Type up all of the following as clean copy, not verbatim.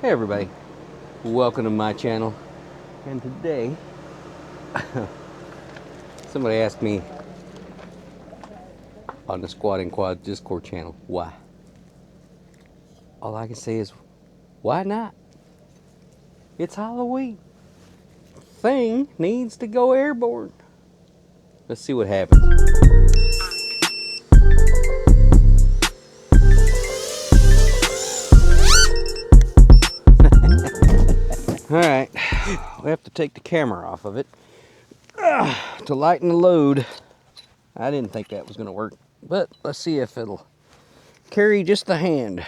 Hey everybody, welcome to my channel. And today, somebody asked me on the Squad and Quad Discord channel, why? All I can say is, why not? It's Halloween. Thing needs to go airborne. Let's see what happens. Alright, we have to take the camera off of it to lighten the load. I didn't think that was going to work, but let's see if it'll carry just a hand.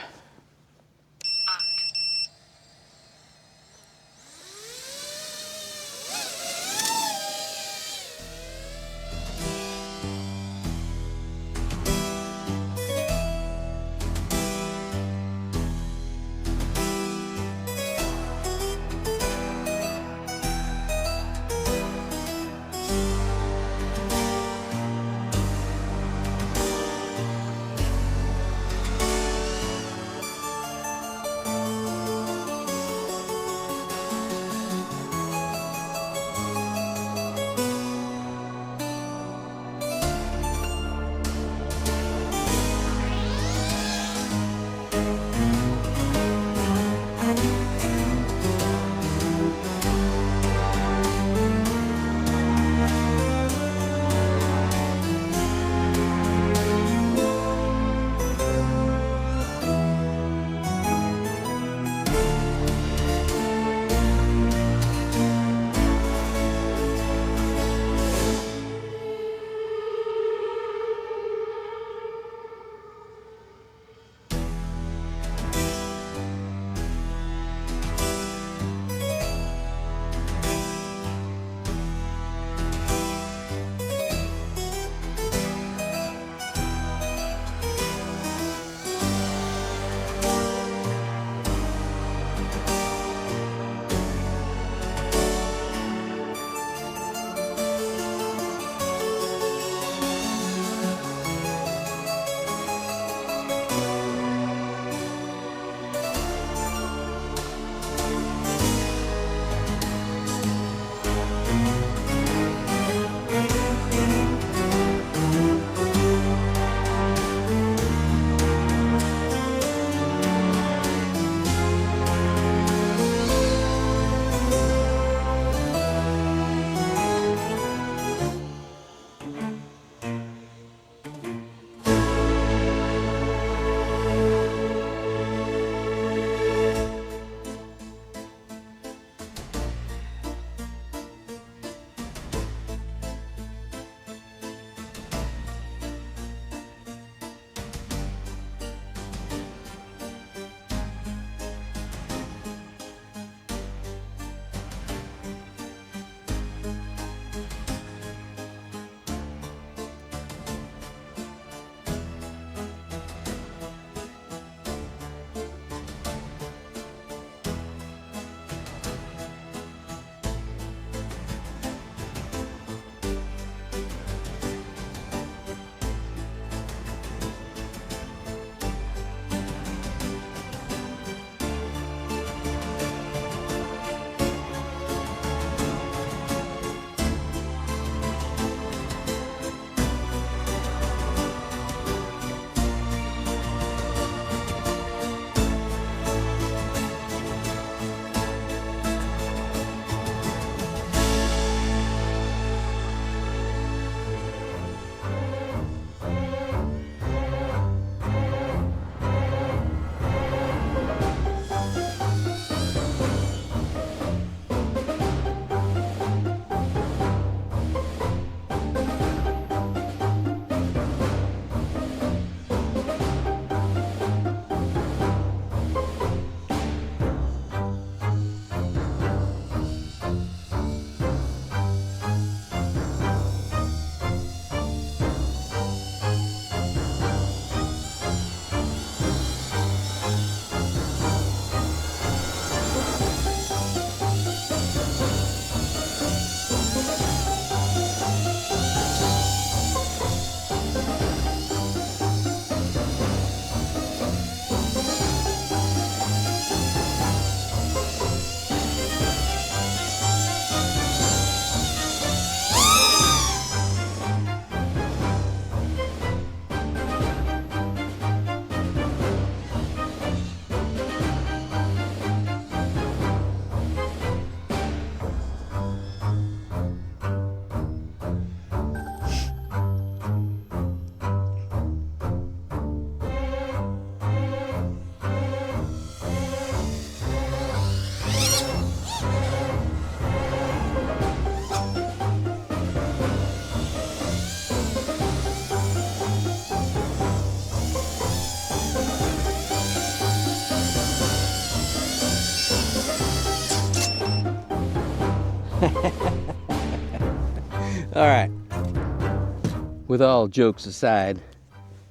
with all jokes aside,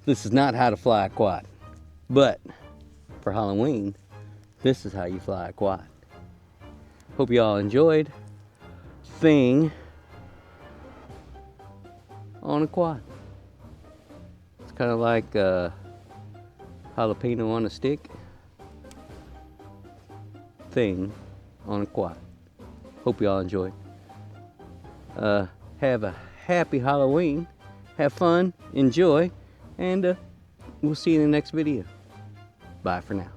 this is not how to fly a quad. But for Halloween, this is how you fly a quad. Hope you all enjoyed thing on a quad. It's kind of like jalapeno on a stick. Thing on a quad. Hope you all enjoy. Have a happy Halloween. Have fun, enjoy, and we'll see you in the next video. Bye for now.